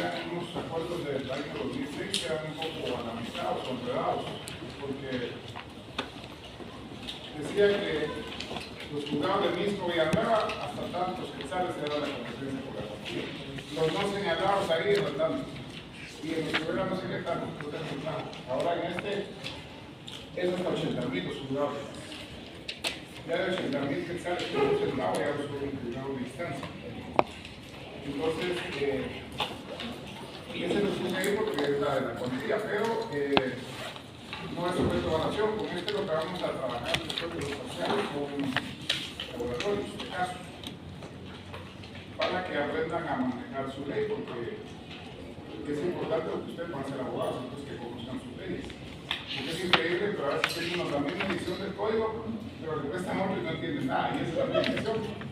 había unos acuerdos del año 2006 que eran un poco analizados o enredados, porque decía que los juzgados del mismo Villanueva hasta tantos quetzales era la competencia por la familia. Los no señalados ahí eran tantos. Y en los que no sé qué tanto, no tengo nada. Ahora en este es hasta 80.000 los juzgados. Ya de 80.000 quetzales que no se centavo ya los fueron juzgados de distancia. Entonces, y ese lo puse ahí porque es la de la policía, pero no es sobre evaluación. Con este lo que vamos a trabajar después de los parciales con laboratorios de caso, para que aprendan a manejar su ley, porque es importante que ustedes van a ser abogados, entonces que conozcan sus leyes. Porque es increíble, pero a veces tenemos la misma edición del código, pero le prestan otro y no entienden nada, y esa es la definición.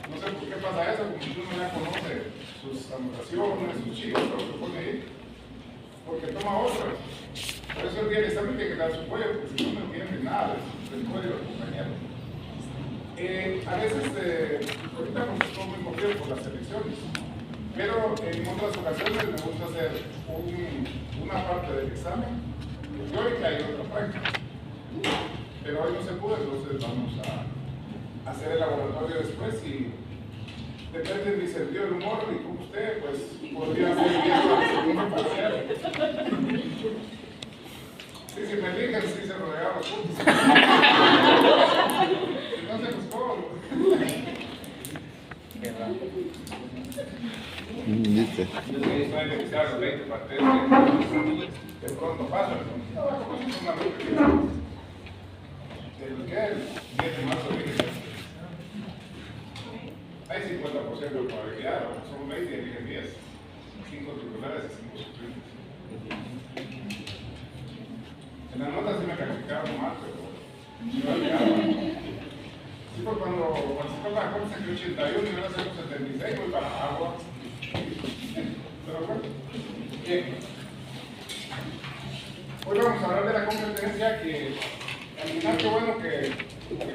No sé por qué pasa eso, como si uno ya conoce sus anotaciones, sus chicos, todo lo que pone ahí, porque toma otra. Por eso el día del examen tiene que dar su cuello, porque si no entiende nada del código del compañero. A veces, ahorita nos estoy muy confiado por las elecciones, pero en otras ocasiones me gusta hacer una parte del examen teórica y otra práctica. Pero hoy no se pudo, entonces vamos a hacer el laboratorio después y depende de mi sentido del humor y como usted, pues podría ser bien la segunda parcial. Sí, si me eligen, sí se lo regalo juntos. No se buscó. ¿Viste? Yo sí estoy beneficiado los 20 partes de pronto pasa. Es una lucha del 10 de marzo de hay 50% de probabilidad, son 20 y eligen 10. 5 titulares y 5 suplentes. En la nota sí me calificaron mal, pero no olvidaba. Sí, porque cuando se toca la cosa que 81 y ahora hacemos 76, voy para agua. Pero bueno, bien. Hoy vamos a hablar de la competencia que al final qué bueno que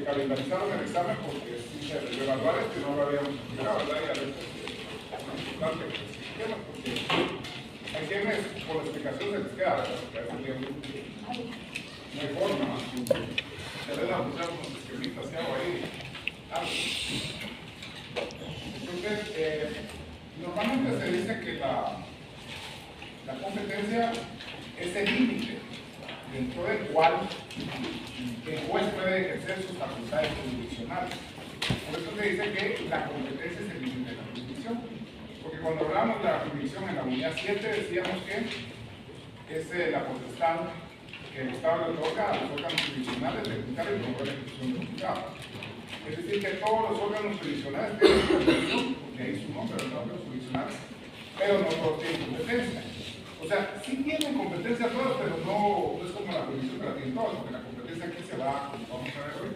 calendarizaron el examen porque sí se debe evaluar que no lo habíamos explicado, ¿verdad? Y a veces es importante que se expliquemos porque hay quienes por la explicación se les queda, ¿verdad? Porque a veces no hay forma. Se les da usar unos esquemitas y hago ahí algo. Entonces, normalmente se dice que la competencia es el límite dentro del cual el juez puede ejercer sus facultades jurisdiccionales. Por eso se dice que la competencia es el límite de la jurisdicción. Porque cuando hablamos de la jurisdicción en la unidad 7 decíamos que es la potestad que el Estado le otorga a los órganos jurisdiccionales de ejecutar y promover la ejecución del juzgado. Es decir, que todos los órganos jurisdiccionales tienen competencia, porque ahí su nombre, los órganos jurisdiccionales, pero no todos tienen competencia. O sea, sí tienen competencia todos, pero no es como la jurisdicción que la tienen todos, porque la competencia aquí se va, como vamos a ver hoy.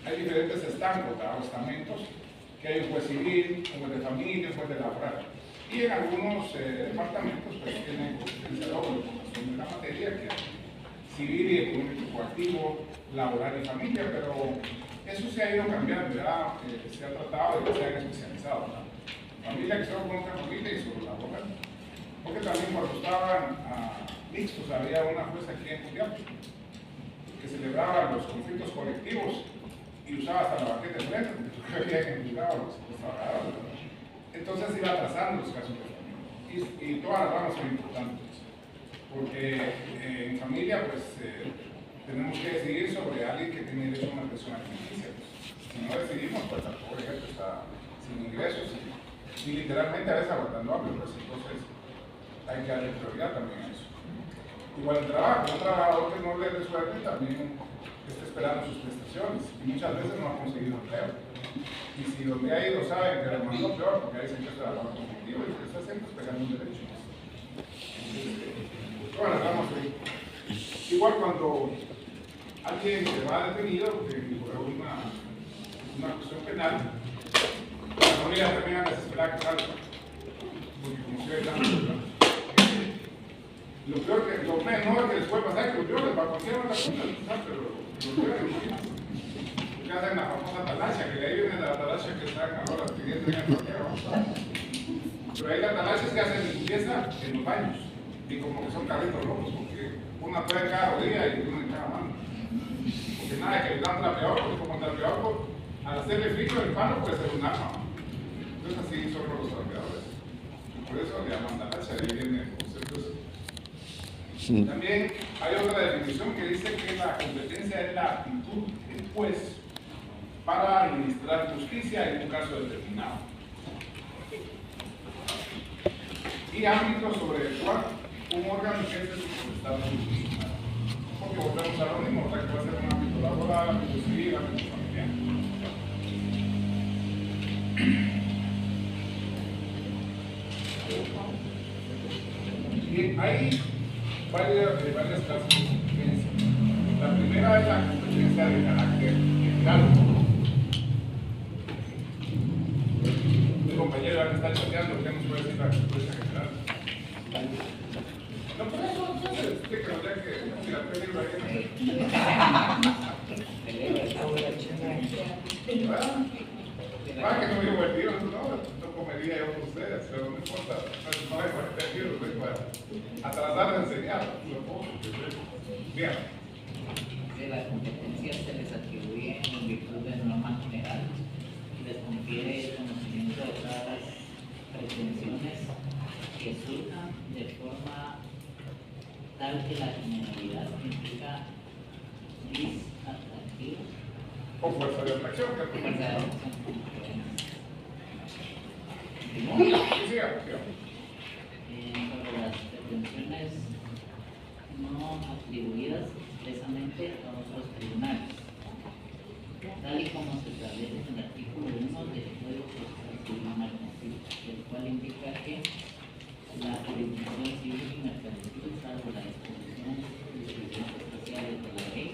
Hay diferentes estancos, o estamentos, que hay un juez civil, un juez de familia, un juez de laboral. Y en algunos departamentos pues, tienen competencia doble, en la materia que es civil y económico coactivo, laboral y familia, pero eso se ha ido cambiando, ya se ha tratado de que se hayan especializado. ¿No? Familia que solo conoce familia y solo laboral. Porque también cuando estaban mixtos había una jueza aquí en Julián que celebraba los conflictos colectivos y usaba hasta la baqueta de frente, porque había que juzgar a los trabajadores. Entonces iba atrasando los casos de familia. Y todas las ramas son importantes, porque en familia pues tenemos que decidir sobre alguien que tiene derecho a una pensión alimenticia. Si no decidimos, pues el pobre gente está sin ingresos y literalmente a veces aguantando hambre, pues entonces hay que darle prioridad también a eso. Igual el trabajo, un trabajador que no le resuelve también está esperando sus prestaciones y muchas veces no ha conseguido empleo. Y si donde ha ido saben que le mandó peor, porque ahí se encuentra el trabajo conflictivo y que está siempre esperando un derecho. Bueno, vamos a ver. Igual cuando alguien se va detenido por una cuestión penal, la familia también ha de esperar que salga, porque como ustedes saben, lo peor que, lo menor que les puede pasar es que lo peor les va a cualquier otra cosa, pero lo peor es que hacen la famosa talacha, que de ahí viene la talacha que están ahora pidiendo en el parqueo. Pero hay catalaches que hacen limpieza en los baños. Y como que son carritos locos, porque una puede cada rodilla y una en cada mano. Porque nada, que le dan trapeador, porque como el trapeador, al hacerle frío el palo puede ser un arma. Entonces así son los trapeadores. Por eso le llaman talacha, ahí viene el concepto. También hay otra definición que dice que la competencia es la actitud del juez para administrar justicia en un caso determinado. Y ámbitos sobre el cual un órgano que es su potestad jurisdiccional. Porque volvemos a lo mismo, o sea, que va a ser un ámbito laboral, ámbito civil, ámbito familiar. Y hay varias clases de competencia. La primera es la competencia de carácter general. Mi compañero que está chateando, ¿qué nos puede decir la competencia general? No, por eso, entonces, que no ya que la peligro ahí. Ah, que no me divertido, no comería yo con ustedes, pero no importa, no hay para peligro, no hay para atrasar de enseñar. Bien. De las competencias se les atribuye en virtud de normas generales y les confiere el conocimiento de todas las pretensiones que surjan de forma tal que la generalidad implica atractivo. O fuerza de atracción, que Fuerza de atracción. sí, Sobre las pretensiones no atribuidas expresamente a otros tribunales, tal y como se establece en el artículo 1 del Código Procesal Civil Mercantil, el cual indica que la jurisdicción civil y mercantil, salvo la disposición especiales de la ley,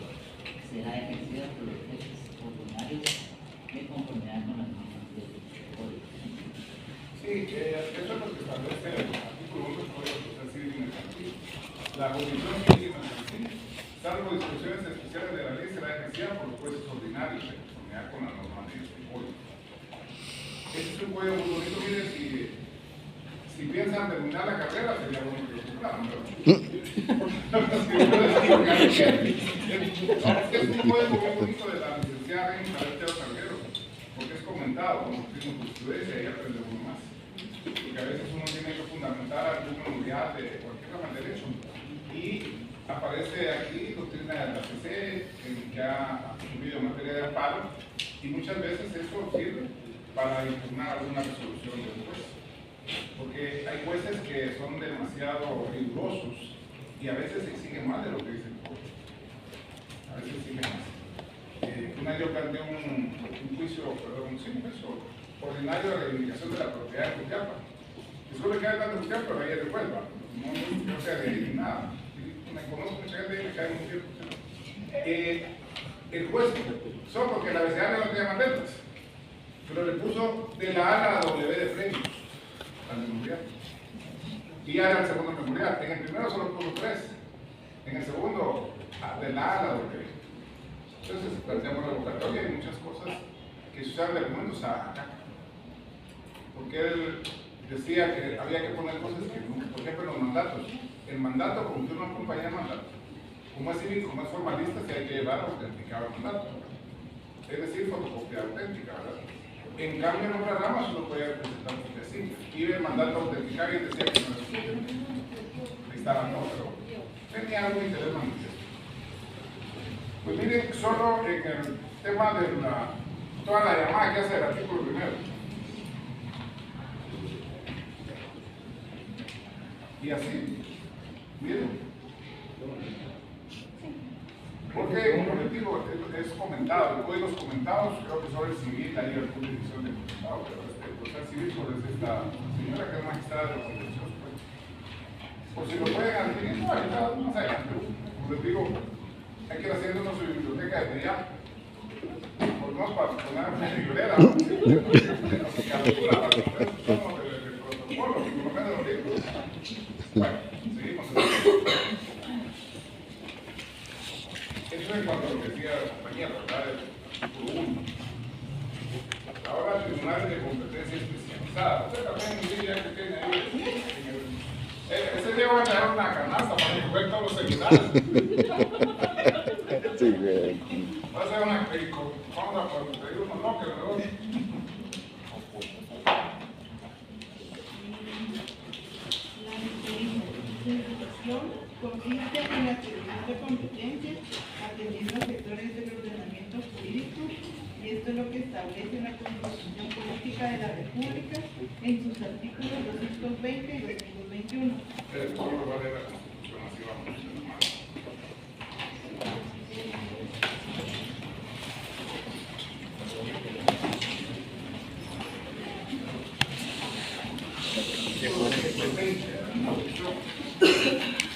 será ejercida por los jueces ordinarios de conformidad con las normas del Código. Sí, eso es lo que establece el artículo 1 del Código Procesal Civil y Mercantil. La jurisdicción civil y mercantil, salvo disposiciones especiales de la ley, será ejercida por los jueces ordinarios de conformidad con las normas de este código. Este es un código muy bonito, miren, si piensan terminar la carrera, sería bueno que lo cumplieran, ¿verdad? Es un código muy bonito de la licenciada Reina Isabel Carguero, porque es comentado como tiene jurisprudencia y aprende uno más. Porque a veces uno tiene que fundamentar alguna unidad de cualquier rama de derecho. Y aparece aquí doctrina de la CC, que ha subido en materia de amparo, y muchas veces eso sirve para impugnar alguna resolución del juez. Porque hay jueces que son demasiado rigurosos y a veces exigen más de lo que dice el código. A veces exigen más. Una vez yo planteé un juicio ordinario de reivindicación de la propiedad de Jutiapa. Y solo me cae tanto Jutiapa, pero ahí es revuelva. No se adherir ni nada. Me conozco mucha gente y me cae muy bien. El juez, solo porque la BCA no tenía mandatos, pero le puso de la A a la W de premios al memorial. Y ya era el segundo memorial. En el primero solo puso 3. En el segundo, de la A a la W. Entonces planteamos revocatoria y muchas cosas que se usaban de argumentos acá. Porque él decía que había que poner cosas que, por ejemplo, en los mandatos. El mandato, como que uno acompaña el mandato. Como es civil, como es formalista, se hay que llevar a autenticar el mandato. Es decir, fotocopia auténtica, ¿verdad? En cambio, en otras ramas uno puede presentar copia simple. Iba el mandato a autenticar y decía que no era suyo. Ahí estaba, no, pero tenía algo de interés manifiesto. Pues miren, solo en el tema de toda la llamada que hace el artículo primero. Y así, miren. Porque un objetivo es comentado, el código es comentado, creo que sobre el civil, ahí hay alguna división de comentado, pero el proceso civil sobre esta señora que es magistrada de los contenciosos, pues. Por si lo pueden adquirir, no, ahí está más adelante. Como les digo, hay que ir haciéndonos su biblioteca desde ya. Por no para poner una librera, ¿no? Que altura, para poner el protocolo, por lo menos los libros. Bueno, seguimos. Eso en cuanto a lo que decía la compañía, ¿verdad? El artículo 1. Ahora, tribunales de competencia especializada. Usted también diría que tiene ahí hasta para coger todos los celulares. Sí, güey. Va a ser una vamos a pedir unos lockers, ¿no? La institución consiste en la adquisición de competencias atendiendo a sectores del ordenamiento jurídico, y esto es lo que establece la Constitución Política de la República en sus artículos 220 y 221. El pueblo va a leer la Constitución, así vamos a llamar.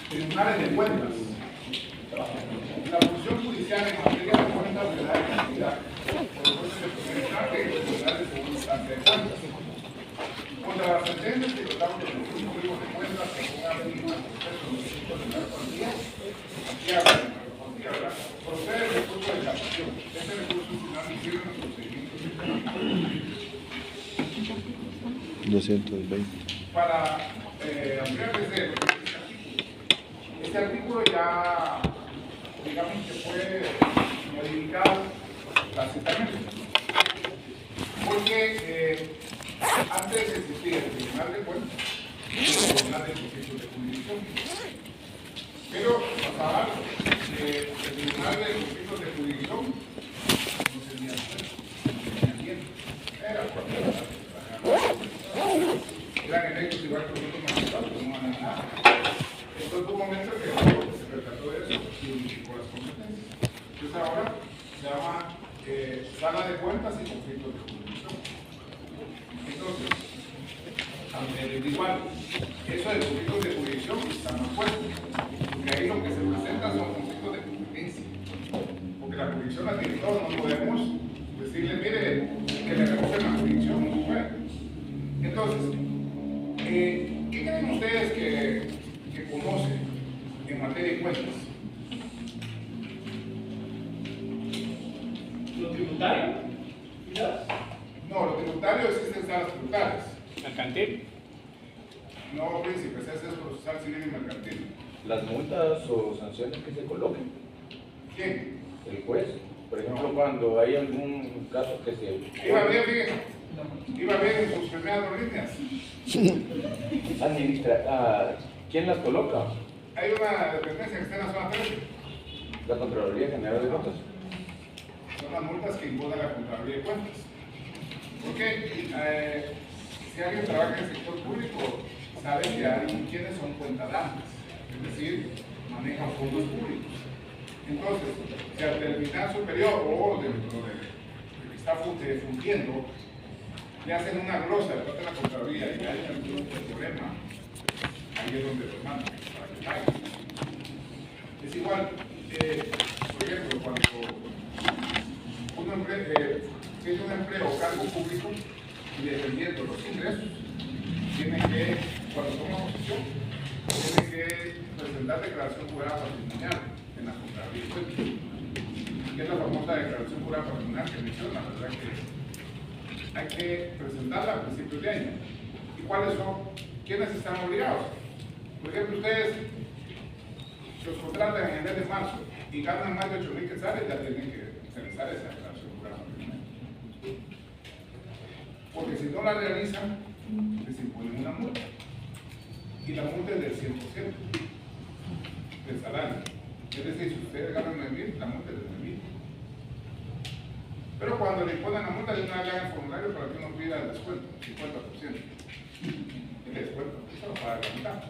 Tribunales de cuentas. La función judicial en materia de cuentas de la actividad por los jueces de primera instancia y los tribunales de segunda instancia de cuentas. Contra las sentencias que trataron de los códigos de cuentas según ha venido el proceso de los de la cuantía, aquí habla de la cuantía, ¿verdad? Procede el recurso de casación. Este recurso final sirve en los procedimientos de 220. para ampliarles este artículo ya, digamos que fue modificado básicamente, porque antes existía el Tribunal de Cuentas y el Tribunal de Conflictos de Jurisdicción, pero pasaba que el Tribunal de Conflictos de Jurisdicción no tenía tiempo, era eran electos igual que los otros magistrados, no van a nada. Entonces hubo un momento que se percató de eso y unificó las competencias. Entonces ahora se llama Sala de Cuentas y Conflictos de Jurisdicción. Entonces, igual, eso de conflictos de jurisdicción está más fuerte, porque ahí lo que se presenta son conflictos de competencia. Porque la jurisdicción la tiene todo, no podemos decirle, mire, que le revoquen la jurisdicción, no se puede. Entonces, ¿qué creen ustedes que conocen en materia de cuentas? ¿Lo tributario? ¿Quizás? No, lo tributario existen salas tributarias. Mercantil. No, príncipe, ese es procesal civil y mercantil. Las multas o sanciones que se coloquen, ¿Quién? el juez, por ejemplo, cuando hay algún caso que se Iba bien, fíjense. Iba bien en sus primeras dos líneas. administra, ¿quién las coloca? Hay una dependencia que está en la zona 13. La Contraloría General de Cuentas. Son las multas que impone la Contraloría de Cuentas. Porque si alguien trabaja en el sector público, sabe que hay quienes son cuentadantes, es decir, manejan fondos públicos. Entonces, si al terminar su periodo o dentro de que está fungiendo, le hacen una glosa de parte de la Contraloría y hay algún problema, ahí es donde lo mandan para que caiga. Es igual, por ejemplo, cuando uno tiene un empleo o cargo público y dependiendo de los ingresos, tiene que, cuando toma posesión, tiene que presentar declaración jurada patrimonial en la Contraloría de Cuentas, que es la famosa declaración jurada patrimonial que menciona, ¿verdad? Que hay que presentarla a principios de año. ¿Y cuáles son? ¿Quiénes están obligados? Por ejemplo, ustedes los contratan en el mes de marzo y ganan más de 8,000 quetzales, ya tienen que realizar esa declaración jurada patrimonial. Porque si no la realizan, les imponen una multa. Y la multa es del 100% del salario. Es decir, si ustedes ganan 9,000, la multa es de 9,000. Pero cuando le imponen la multa, de una vez le hagan el formulario para que uno pida el descuento, 50%. El descuento, eso lo paga la mitad.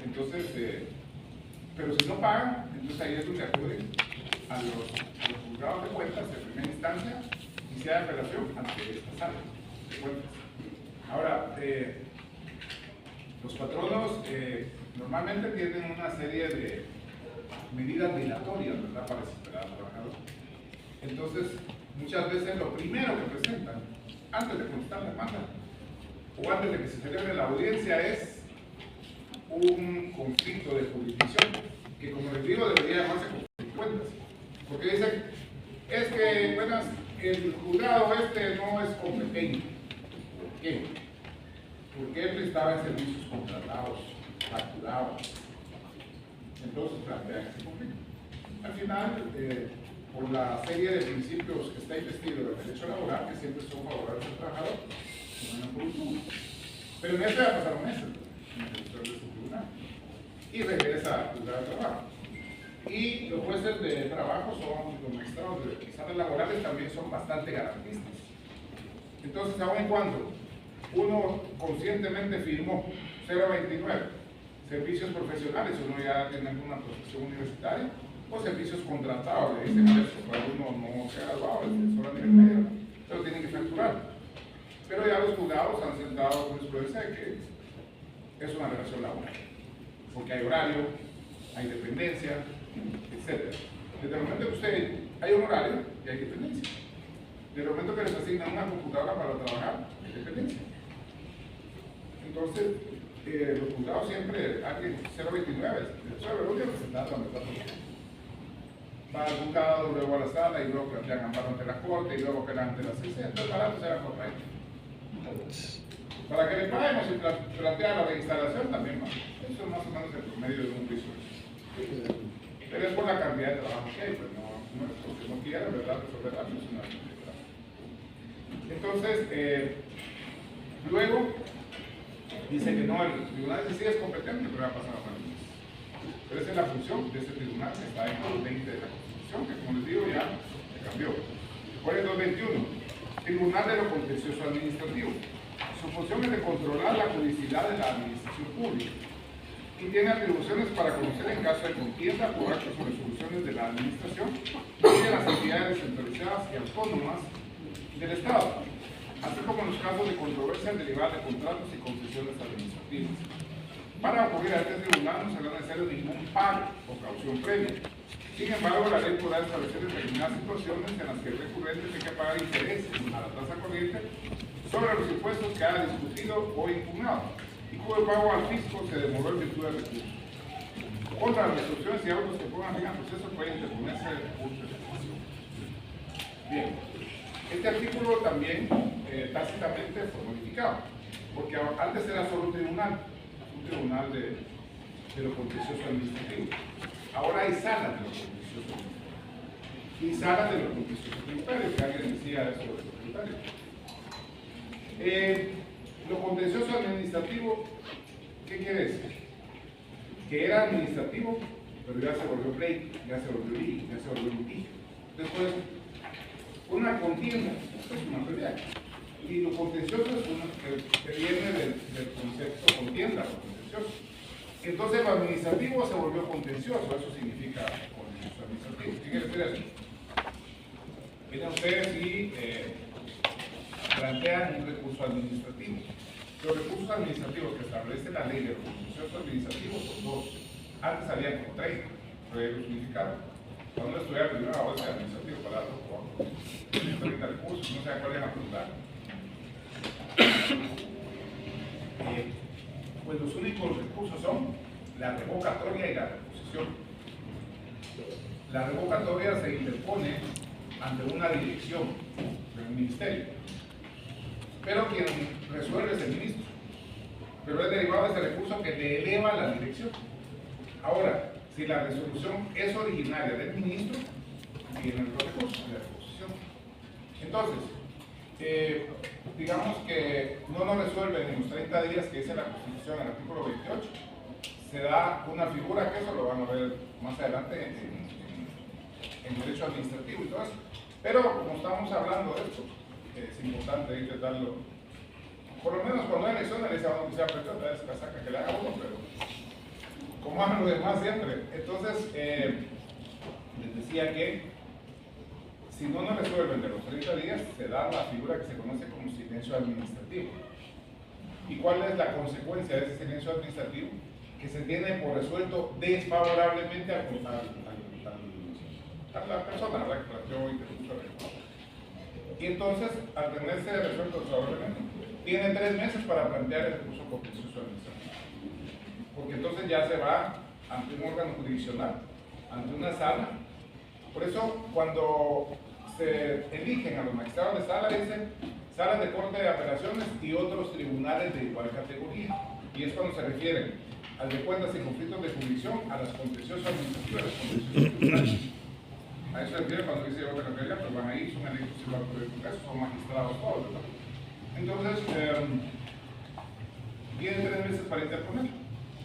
Entonces, pero si no pagan, entonces ahí es donde acuden a los juzgados de cuentas de primera instancia y se da apelación ante esta sala de cuentas. Ahora, los patronos normalmente tienen una serie de medidas dilatorias, ¿verdad?, para desesperar al trabajador. Entonces, muchas veces lo primero que presentan, antes de contestar la demanda, o antes de que se celebre la audiencia, es un conflicto de jurisdicción, que como les digo, debería llamarse conflicto de cuentas. Porque dicen, es que, buenas, el juzgado este no es competente. ¿Qué? porque él prestaba servicios contratados, facturados. Entonces plantea ese conflicto. Al final, por la serie de principios que está investido del derecho laboral, que siempre son favorables al trabajador, no hay por último. Pero en este ya pasaron meses en el director de este tribunal y regresa al lugar de trabajo. Y los jueces de trabajo son, los magistrados de salas laborales también son bastante garantistas. Entonces, aun y cuando uno conscientemente firmó 029, servicios profesionales, uno ya tiene alguna profesión universitaria, o servicios contratados, le dicen a veces, cuando uno no se ha graduado, es solo a nivel medio, pero tienen que facturar. Pero ya los juzgados han sentado jurisprudencia de que es una relación laboral, porque hay horario, hay dependencia, etc. Desde el momento que usted hay un horario y hay dependencia. Desde el momento que les asignan una computadora para trabajar, hay dependencia. Entonces, los juzgados siempre, alguien 029, eso es lo único que se trata de va al juzgado, luego a la sala y luego plantean amparo ante la corte y luego apelan ante la CC. Entonces, para eso se va por ahí. Para que le paguemos y plantea la reinstalación también va. Eso es más o menos el promedio de un juicio. Pero es por la cantidad de trabajo que hay, pues no es porque no quiera, ¿verdad? Resolver la persona. Entonces, luego dice que no, el tribunal sí es competente, pero va a pasar a manos. Pero esa es la función de ese tribunal que está en el 20 de la Constitución, que como les digo ya se cambió. ¿Cuál es el 221? Tribunal de lo Contencioso Administrativo. Su función es de controlar la juridicidad de la administración pública y tiene atribuciones para conocer en caso de contienda por actos o resoluciones de la administración y de las entidades centralizadas y autónomas del Estado, así como en los casos de controversia derivadas de contratos y concesiones administrativas. Para ocurrir a este tribunal no será necesario ningún pago o caución previa. Sin embargo, la ley podrá establecer determinadas situaciones en las que el recurrente tiene que pagar intereses a la tasa corriente sobre los impuestos que haya discutido o impugnado y cuyo pago al fisco se demoró en virtud del recurso. Contra las resoluciones y autos que pongan fin al proceso puede interponerse el recurso de casación. Bien, este artículo también tácitamente fue modificado, porque antes era solo un tribunal de lo contencioso administrativo. Ahora hay salas de lo contencioso administrativo y salas de lo contencioso tributario, que alguien decía eso de lo tributario. Lo contencioso administrativo, ¿qué quiere decir? Que era administrativo, pero ya se volvió pleito, ya se volvió litigio, ya se volvió litigio. Después, una contienda es una pelea. Y lo contencioso es uno que viene del concepto contienda, lo contencioso. Entonces lo administrativo se volvió contencioso, eso significa contencioso administrativo. ¿Qué quiere decir eso? Miren ustedes y plantean un recurso administrativo. Los recursos administrativos que establece la ley de los contenciosos administrativos son dos. Antes salían con 30, pero los unificaron. Cuando estudiar primero ahora es administrativo para darlo por 30 recursos, no sé a cuál es apuntar. Pues los únicos recursos son la revocatoria y la reposición. La revocatoria se interpone ante una dirección de un ministerio, pero quien resuelve es el ministro, pero es derivado de ese recurso que le eleva la dirección. Ahora, si la resolución es originaria del ministro, tiene los recursos de la reposición. Entonces, digamos que no lo resuelven en los 30 días que dice la Constitución, el artículo 28, se da una figura que eso lo van a ver más adelante en derecho administrativo y todo eso. Pero como estamos hablando de esto, es importante intentarlo, por lo menos cuando hay elecciones, le dice a uno que sea presidente, es casaca que le haga uno, pero como hagan los demás siempre. Entonces, les decía que si no nos resuelven de los 30 días, se da la figura que se conoce como silencio administrativo. ¿Y cuál es la consecuencia de ese silencio administrativo? Que se tiene por resuelto desfavorablemente a la persona, ¿verdad?, que planteó y que puso el recurso. Y entonces, al tenerse resuelto desfavorablemente, tiene 3 meses para plantear el recurso contencioso administrativo. Porque entonces ya se va ante un órgano jurisdiccional, ante una sala. Por eso, cuando se eligen a los magistrados de sala, dicen, salas de corte de apelaciones y otros tribunales de igual categoría. Y es cuando se refieren al de cuentas y conflictos de jurisdicción, a las contenciosas administrativas, a las contenciosas tribunales. A eso se refiere cuando dice otra categoría, pues van ahí, son electos igual por el Congreso, son magistrados todos, ¿verdad? Entonces, tienen 3 meses para interponer.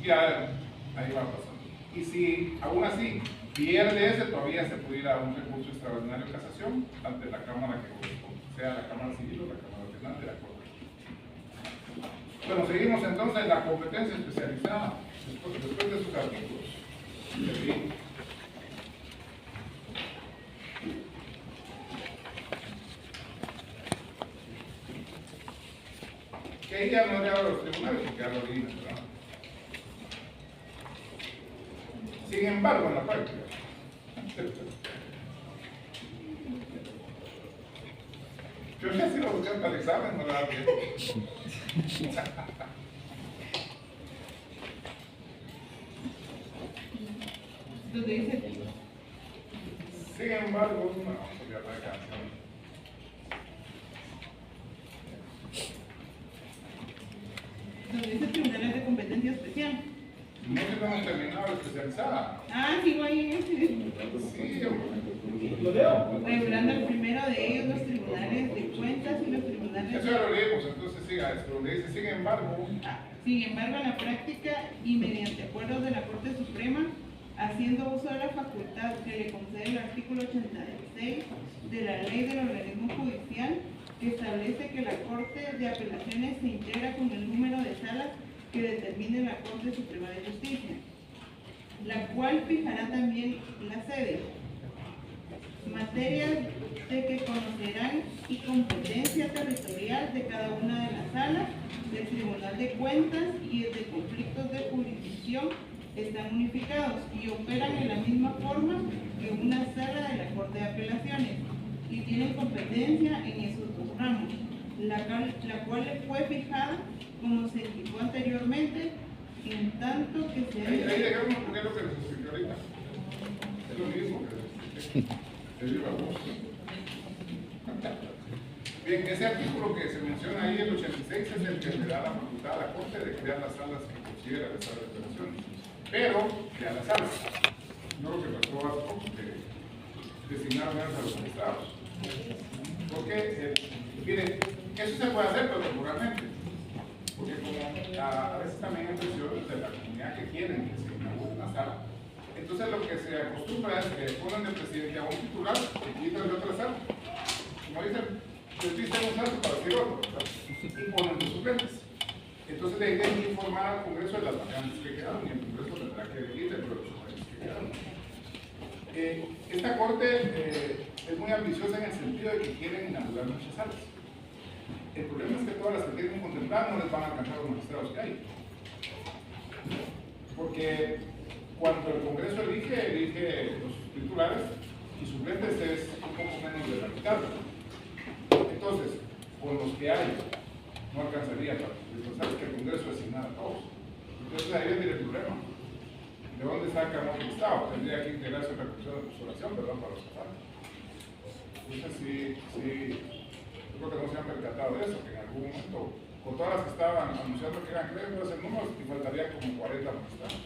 Ya ahí va pasando. Y si aún así pierde ese, todavía se puede ir a un recurso extraordinario de casación ante la Cámara que corresponde, sea la Cámara Civil o la Cámara Penal de la Corte. Bueno, seguimos entonces en la competencia especializada, después de sus artículos. ¿Sí? Que ahí ya no le hablo a los tribunales, porque ya lo vimos, ¿verdad? Sin embargo, en la práctica, yo ya si lo busqué para el examen, no le da tiempo. Donde dice, Sin embargo, no, ya no alcanza. donde dice tribunales de competencia especial. No tenemos terminado la especializada. Ah, sigo ahí en ese. Sí, hombre. ¿Lo leo? Regulando el primero de ellos, los tribunales de cuentas y los tribunales. Eso ya lo leímos, entonces siga esto, donde dice, sin embargo, Sin embargo, en la práctica y mediante acuerdos de la Corte Suprema, haciendo uso de la facultad que le concede el artículo 86 de la Ley del Organismo Judicial, que establece que la Corte de Apelaciones se integra con el número de salas que determine la Corte Suprema de Justicia, la cual fijará también la sede, materias de que conocerán y competencia territorial de cada una de las salas del Tribunal de Cuentas y el de conflictos de jurisdicción están unificados y operan en la misma forma que una sala de la Corte de Apelaciones y tienen competencia en esos dos ramos, la cual le fue fijada como se indicó anteriormente, en tanto que se ahí dejamos porque es lo que les expliqué ahorita. Es lo mismo que les digo a vos. Bien, ese artículo que se menciona ahí, el 86, es el que le da la facultad a la Corte de crear las salas que considera las salas de apelaciones. Pero, crear las salas. No lo que pasó hace poco, que designaron a los magistrados. Porque, miren, eso se puede hacer, pero temporalmente. Porque como a veces también hay presiones de la comunidad que quieren que se inaugure una sala. Entonces lo que se acostumbra es que ponen de presidente a un titular y quitan de otra sala. Como dicen, les dicen un salto para decir otro, ¿verdad? Y ponen los suplentes. Entonces la idea es informar al Congreso de las vacantes que quedaron y el Congreso tendrá que elegir dentro de los suplentes que quedaron. Esta Corte es muy ambiciosa en el sentido de que quieren inaugurar muchas salas. El problema es que todas las que tienen contempladas no les van a alcanzar los magistrados que hay. Porque cuando el Congreso elige los titulares y suplentes es un poco menos de la mitad. Entonces, con los que hay, no alcanzaría para sabes que el Congreso asignara a todos. Entonces ahí viene el problema. ¿De dónde saca un magistrado? Tendría que integrarse en la comisión de postulación, ¿verdad? Para los que faltan. Entonces sí. Creo que no se han percatado de eso, que en algún momento, con todas las que estaban anunciando que eran créditos en números, y faltarían como 40 magistrados.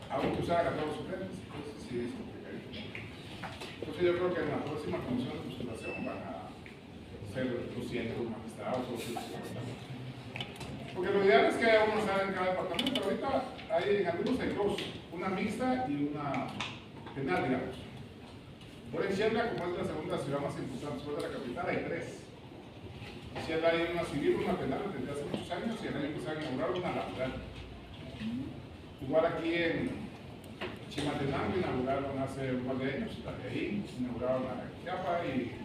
Aún usar a todos los suplentes, entonces sí es complicado. Entonces yo creo que en la próxima comisión de postulación van a ser 200 magistrados o 200. Porque lo ideal es que haya una sala en cada departamento, pero ahorita hay en algunos hay dos, una mixta y una penal, digamos. Por en Shela, como es la segunda ciudad más importante después de la capital, hay 3. En Shela hay una civil, una penal desde hace muchos años y el año pasado inauguraron una laboral. Igual aquí en Chimaltenango inauguraron hace un par de años, la de ahí, inauguraron la de Chiapa y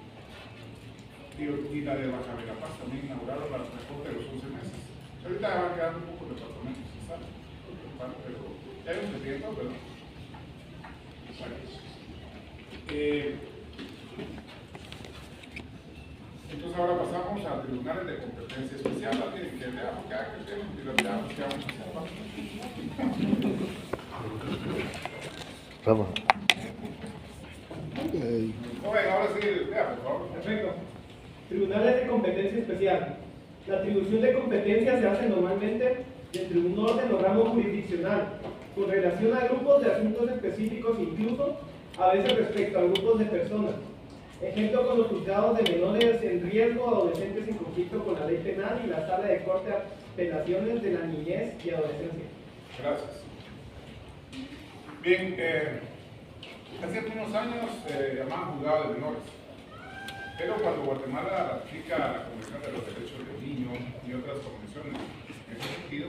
la de Baja Verapaz también inauguraron la Corte de los 11 meses. Ahorita van quedando un poco de departamentos, pero ya hay un presidente, ¿verdad? Entonces ahora pasamos a tribunales de competencia especial. Alguien que vea, porque que tienen piloteados, que vamos a hacer. Okay. Joven, ahora sí, vea, por favor. Perfecto. Tribunales de competencia especial. La atribución de competencia se hace normalmente entre un orden o ramo jurisdiccional, con relación a grupos de asuntos específicos, incluso a veces respecto a grupos de personas. Ejemplo con los juzgados de menores en riesgo, adolescentes en conflicto con la ley penal y la sala de corte de apelaciones de la niñez y adolescencia. Gracias. Bien, hace unos años llamaban juzgado de menores, pero cuando Guatemala ratifica la Convención de los Derechos del Niño y otras convenciones en ese sentido,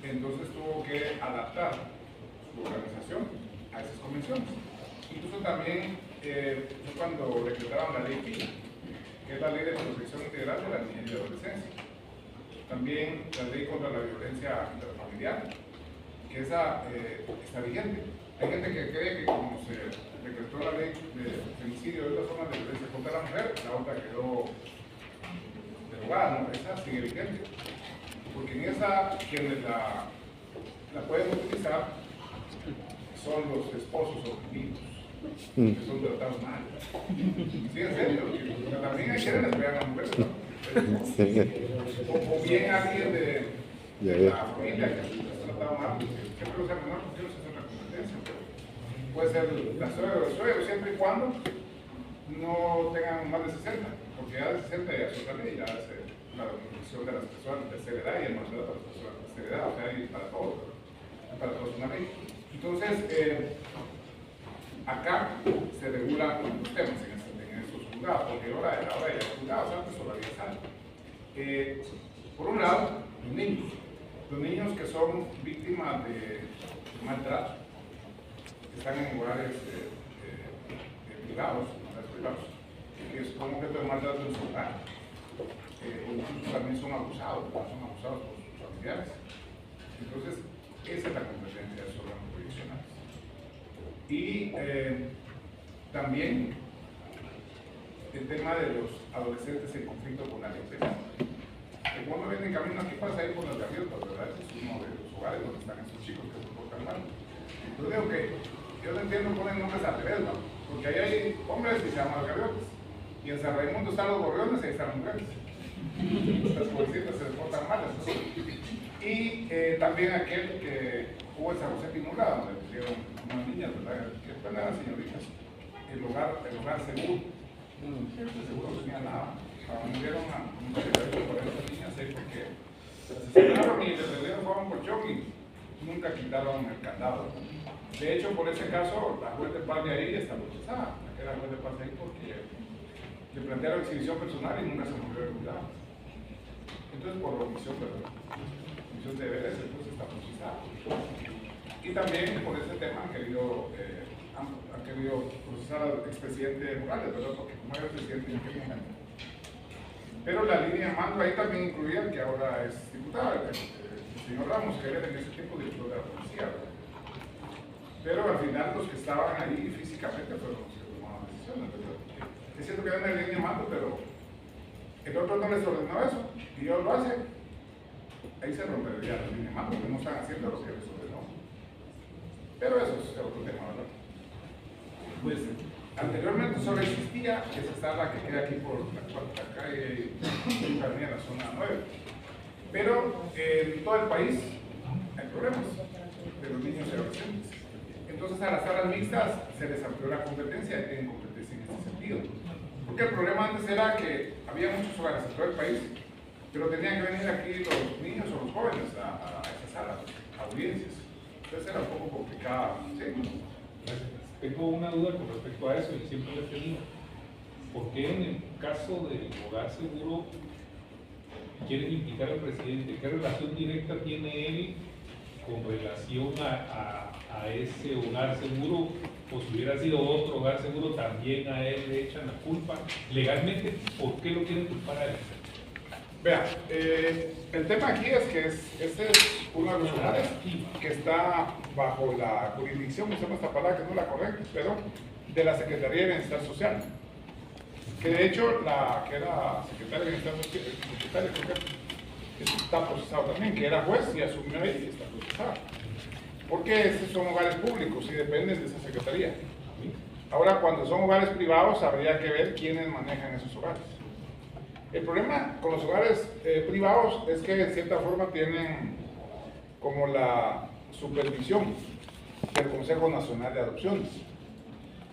entonces tuvo que adaptar su organización a esas convenciones. Incluso también fue cuando decretaron la ley PINA, que es la Ley de Protección Integral de la Niñez y Adolescencia. También la ley contra la violencia intrafamiliar, que esa está vigente. Hay gente que cree que como se decretó la ley de femicidio y otras formas de violencia contra la mujer, la otra quedó derogada, ¿no? Esa sigue vigente. Porque en esa, quienes la pueden utilizar son los esposos oprimidos, que son tratados mal. Sí, en serio, porque también hay quienes les pegan a las mujeres, ¿no? O bien alguien de la familia que se ha tratado mal, siempre lo sea menor, porque no se hace una competencia. Puede ser la suegra o el suegro, siempre y cuando no tengan más de 60, porque ya de 60 ya es otra ley, ya es la definición de las personas de tercera edad y el mandato de las personas de tercera edad, o sea, y para todos una ley. Entonces, acá se regulan los temas en estos juzgados, porque ahora ya los juzgados antes solo había sal. Por un lado, los niños que son víctimas de maltrato, que están en lugares privados, que son objeto de maltrato en su hogar, incluso también son abusados por sus familiares. Entonces, esa es la competencia de esos órganos jurisdiccionales. Y también el tema de los adolescentes en conflicto con la ley penal. Cuando vienen camino aquí pasa ir por las gaviotas, ¿verdad? Ese es uno de los hogares donde están esos chicos que se portan mal. Yo digo que, yo no entiendo ponen nombres al revés, ¿no? Porque ahí hay hombres que se llaman gaviotas. Y en San Raimundo están los gorriones y ahí están las mujeres. Las jovencitas se portan mal, ¿no? Y también aquel que hubo en San José Pinula, donde pusieron unas niñas, ¿verdad? Que después eran señoritas. El hogar seguro. El seguro no tenía nada. Murieron a muchas por esas niñas ahí porque se asesinaron y les vendieron un colchón y nunca quitaron el candado. De hecho, por ese caso, la juez de paz de ahí está procesada. Era juez de paz de ahí porque le plantearon exhibición personal y nunca se murió de cuidado. Entonces, por omisión de deberes, entonces está procesada. Y también por ese tema han querido procesar al expresidente Morales, ¿verdad? Porque como era el presidente en aquel momento. Pero la línea de mando ahí también incluía que ahora es diputado, el señor Ramos, que era en ese tiempo director de la policía, ¿verdad? Pero al final los que estaban ahí físicamente fueron los que tomaban decisiones, ¿verdad? Es cierto que hay una línea de mando, pero el otro no les ordenó eso, y ellos lo hacen. Ahí se rompería la línea de mando, porque no están haciendo lo que les ordenó. Pero eso es otro tema, ¿verdad? Pues anteriormente solo existía esa sala que queda aquí por la cuarta calle y la zona 9. Pero en todo el país hay problemas de los niños y adolescentes. Entonces a las salas mixtas se les amplió la competencia y tienen competencia en ese sentido. Porque el problema antes era que había muchos hogares en todo el país, pero tenían que venir aquí los niños o los jóvenes a esas salas, audiencias. Entonces era un poco complicado. ¿Sí? Tengo una duda con respecto a eso y siempre le he tenido. ¿Por qué en el caso del hogar seguro quieren implicar al presidente? ¿Qué relación directa tiene él con relación a ese hogar seguro? O si hubiera sido otro hogar seguro, también a él le echan la culpa. Legalmente, ¿por qué lo quieren culpar a él? Vea, el tema aquí es que este es uno de los hogares que está bajo la jurisdicción, usemos esta palabra que no es la correcta, pero de la Secretaría de Bienestar Social. Que de hecho, la que era secretaria de Bienestar Social, creo que está procesado también, que era juez y asumió ahí y está procesado. Porque estos son hogares públicos y dependen de esa secretaría. Ahora, cuando son hogares privados, habría que ver quiénes manejan esos hogares. El problema con los hogares privados es que en cierta forma tienen como la supervisión del Consejo Nacional de Adopciones,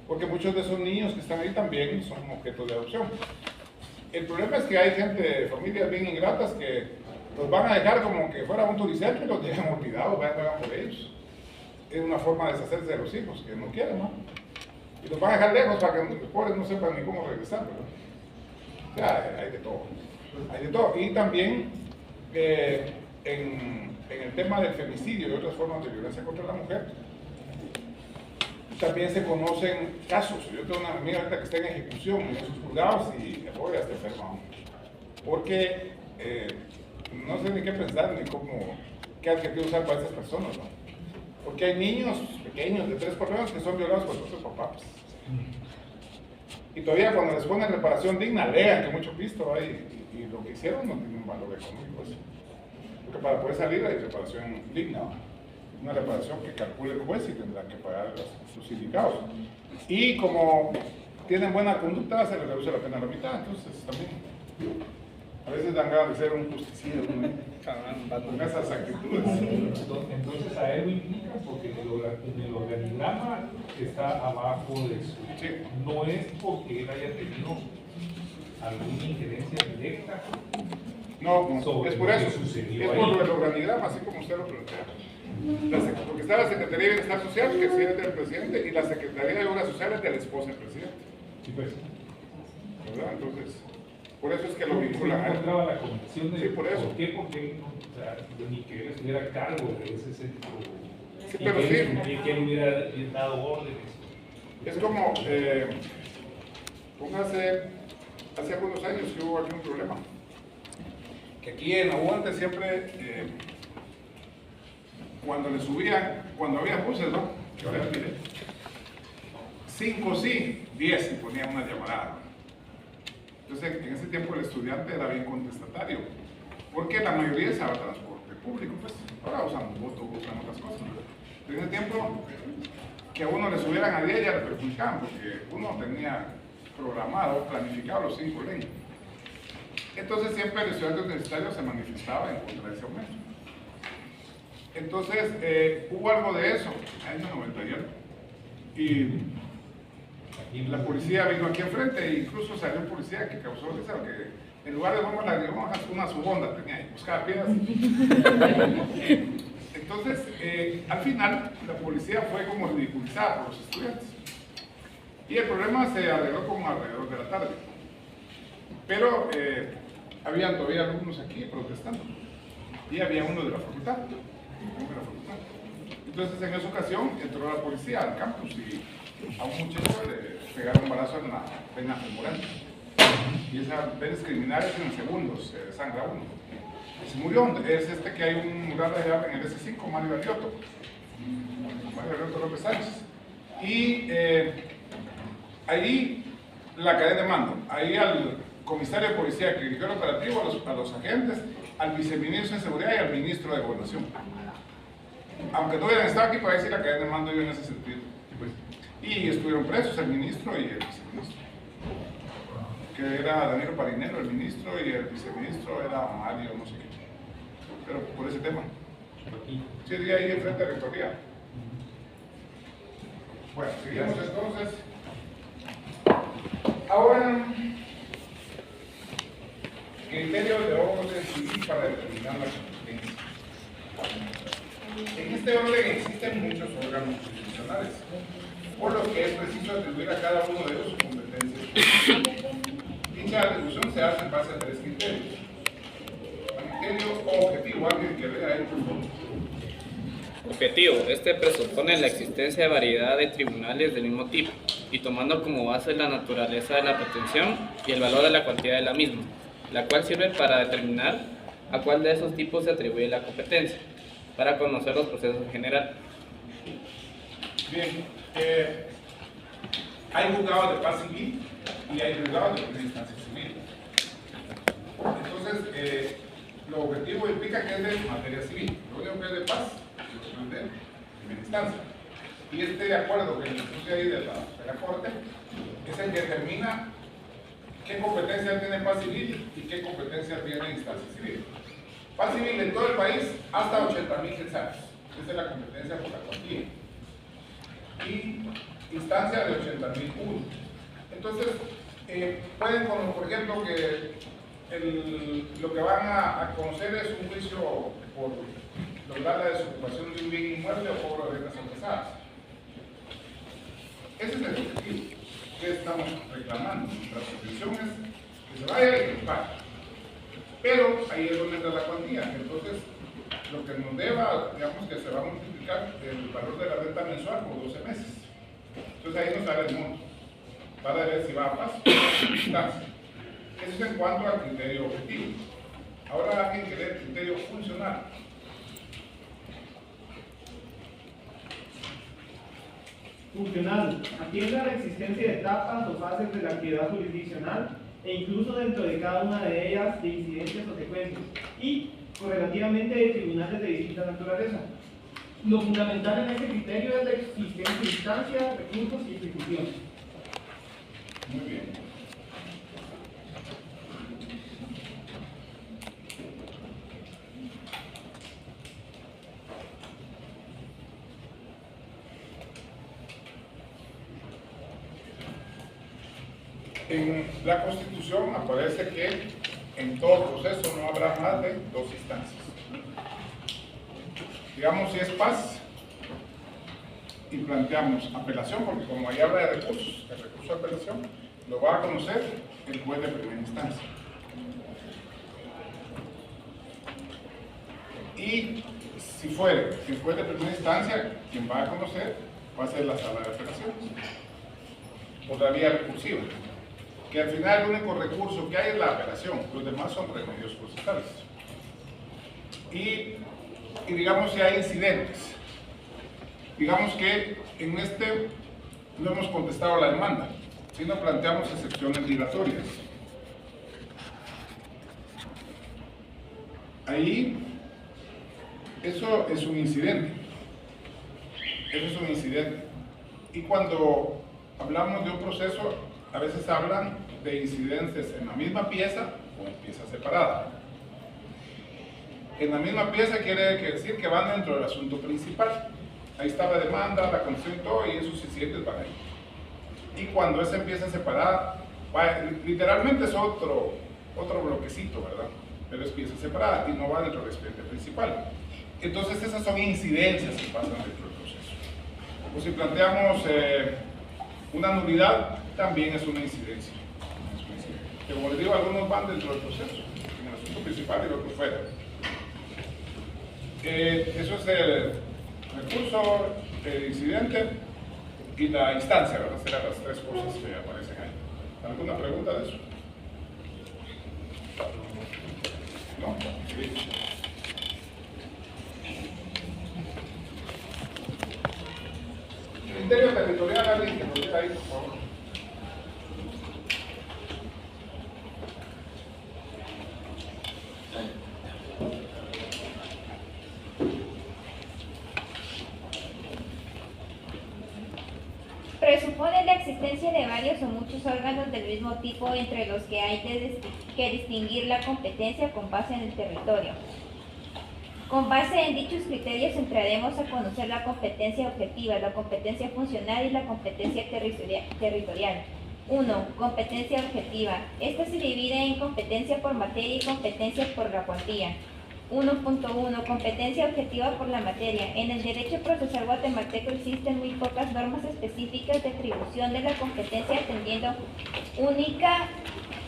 porque muchos de esos niños que están ahí también son objetos de adopción. El problema es que hay gente, familias bien ingratas que los van a dejar como que fuera un turicentro y los dejan olvidados, vayan por ellos. Es una forma de deshacerse de los hijos que no quieren, ¿no? Y los van a dejar lejos para que los pobres no sepan ni cómo regresar, ¿verdad? O sea, hay de todo. Hay de todo. Y también en el tema del femicidio y otras formas de violencia contra la mujer, también se conocen casos. Yo tengo una amiga ahorita que está en ejecución en sus juzgados y voy hasta enferma. Porque no sé ni qué pensar ni qué adjetivo usar para esas personas, ¿no? Porque hay niños pequeños de 3, 4 años que son violados por sus papás. Y todavía cuando les ponen reparación digna, lean que mucho pisto hay y lo que hicieron no tiene un valor económico. Porque para poder salir hay reparación digna, ¿no? Una reparación que calcule el juez y tendrá que pagar sus sindicados. Y como tienen buena conducta, se les reduce la pena a la mitad. Entonces también a veces dan ganas de ser un justiciero, ¿no? Con esas actitudes. Entonces a él lo implica porque en el organigrama está abajo de eso. Sí. No es porque él haya tenido alguna injerencia directa. No, Sobre es por lo que eso. sucedió Es por ahí. lo del organigrama, así como usted lo plantea. Porque está la Secretaría de Bienestar Social, que es del presidente, y la Secretaría de Obras Sociales de la esposa del presidente. Sí, pues. ¿Verdad? Entonces, por eso es que lo Se vinculan a él. encontraba la conexión de Sí, por eso. ¿Por qué? Porque o sea, ni que él estuviera a cargo de ese centro. Sí, y pero que sí. él, que él hubiera dado órdenes. Es como, póngase, hace algunos años que hubo aquí un problema. Que aquí en Aguante siempre, cuando le subían, cuando había buses, ¿no? Que ahora mire, 5 sí, 10 y ponían una llamada. Entonces, en ese tiempo el estudiante era bien contestatario, porque la mayoría usaba transporte público, pues. Ahora usamos voto, usan otras cosas, ¿no? Pero en ese tiempo, que a uno le subieran a 10 ya le perjudicaban, porque uno tenía programado, planificado los 5 leyes. Entonces siempre el estudiante universitario se manifestaba en contra de ese aumento. Entonces hubo algo de eso, año 91, y la policía vino aquí enfrente e incluso salió un policía que causó risa, que en lugar de bombas lacrimógenas una subonda tenía ahí, buscaba piedras. Entonces, al final, la policía fue como ridiculizada por los estudiantes. Y el problema se arregló como alrededor de la tarde. Pero habían todavía alumnos aquí protestando. Y había uno de la facultad. Entonces, en esa ocasión, entró la policía al campus y a un muchacho le pegaron un balazo en la vena femoral. Y esas venas criminales en segundos se desangra uno. Se murió. Es este que hay un mural allá en el S5, Mario Alioto. Mario Alioto López Sánchez. Y ahí la cadena de mando. Ahí al comisario de policía que dirigió el operativo, a los agentes, al viceministro de Seguridad y al ministro de Gobernación. Aunque no hubieran estado aquí para decir la cadena de mando iba en ese sentido. Y estuvieron presos el ministro y el viceministro. Que era Danilo Parinero, el ministro, y el viceministro era Mario, no sé qué. Pero por ese tema. Sí, ahí enfrente de la rectoría. Bueno, seguimos entonces. Ahora, criterio de orden civil para determinar la competencia. En este orden existen muchos órganos jurisdiccionales, por lo que es preciso atribuir a cada uno de ellos su competencia. Dicha atribución se hace en base a 3 criterios. Criterio objetivo, alguien que vea ahí, por favor. Objetivo. Este presupone la existencia de variedad de tribunales del mismo tipo y tomando como base la naturaleza de la pretensión y el valor de la cuantía de la misma, la cual sirve para determinar a cuál de esos tipos se atribuye la competencia, para conocer los procesos en general. Bien, hay juzgados de paz civil y hay juzgados de primera instancia civil. Entonces, lo objetivo implica que es de materia civil. Lo único que es de paz es de primera instancia. Y este acuerdo que le puse ahí de la Corte es el que determina qué competencia tiene paz civil y qué competencia tiene instancia civil. Paz civil en todo el país hasta 80.000 quetzales. Esa es la competencia por la cuantía. Y instancia de 80.000 uno. Entonces, pueden, como por ejemplo, que lo que van a conocer es un juicio por lograr la desocupación de un bien inmueble o cobro de rentas atrasadas. Ese es el objetivo que estamos reclamando. Nuestra pretensión es que se vaya y que pague. Pero ahí es donde entra la cuantía. Entonces, lo que nos deba, digamos que se va a multiplicar el valor de la renta mensual por 12 meses. Entonces ahí nos sale el monto. Para ver si va a paz o a instancia. Eso es en cuanto al criterio objetivo. Ahora alguien que lee el criterio funcional. Funcional. Atiende a la existencia de etapas o fases de la actividad jurisdiccional e incluso dentro de cada una de ellas de incidencias o secuencias y correlativamente de tribunales de distinta naturaleza. Lo fundamental en este criterio es la existencia de instancias, recursos y ejecución. Muy bien. En la Constitución aparece que en todo proceso no habrá más de 2 instancias. Digamos, si es paz y planteamos apelación, porque como ahí habla de recursos, el recurso de apelación lo va a conocer el juez de primera instancia. Y si fuere el juez de primera instancia, quien va a conocer va a ser la sala de apelaciones, por la vía recursiva. Que al final el único recurso que hay es la apelación, los demás son remedios procesales. Y digamos si hay incidentes, digamos que en este no hemos contestado la demanda, sino planteamos excepciones dilatorias. Ahí, eso es un incidente. Eso es un incidente. Y cuando hablamos de un proceso, a veces hablan de incidentes en la misma pieza o en piezas separadas. En la misma pieza quiere decir que van dentro del asunto principal. Ahí está la demanda, la concesión y todo, y esos incidentes van ahí. Y cuando es en pieza separada, literalmente es otro bloquecito, ¿verdad? Pero es pieza separada y no va dentro del expediente principal. Entonces esas son incidencias que pasan dentro del proceso. O si planteamos una nulidad, también es una incidencia. Que como les digo, algunos van dentro del proceso, en el asunto principal y otros fuera. Eso es el recurso, el incidente y la instancia, ¿verdad? Serán las 3 cosas que aparecen ahí. ¿Alguna pregunta de eso? ¿No? Sí. Criterio territorial, alguien que nos diga ahí, por favor. Presupone la existencia de varios o muchos órganos del mismo tipo entre los que hay que distinguir la competencia con base en el territorio. Con base en dichos criterios entraremos a conocer la competencia objetiva, la competencia funcional y la competencia territorial. 1. Competencia objetiva. Esta se divide en competencia por materia y competencia por la cuantía. 1.1. Competencia objetiva por la materia. En el derecho procesal guatemalteco existen muy pocas normas específicas de atribución de la competencia atendiendo única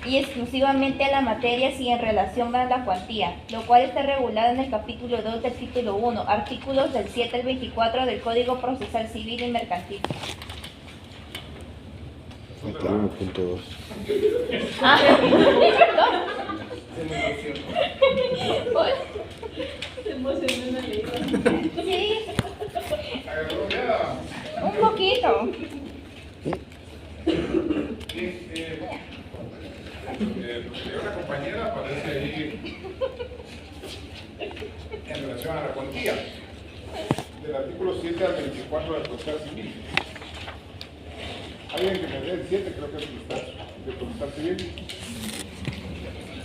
y exclusivamente a la materia si en relación a la cuantía, lo cual está regulado en el capítulo 2 del título 1, artículos del 7 al 24 del Código Procesal Civil y Mercantil. Hasta 1.2. Ah, perdón. Se emocionó una ley. Sí, un poquito. Una compañera aparece ahí en relación a la cuantía del artículo 7 al 24 del Procesal Civil. Alguien que me dé el 7, creo que es el de Potestad Civil.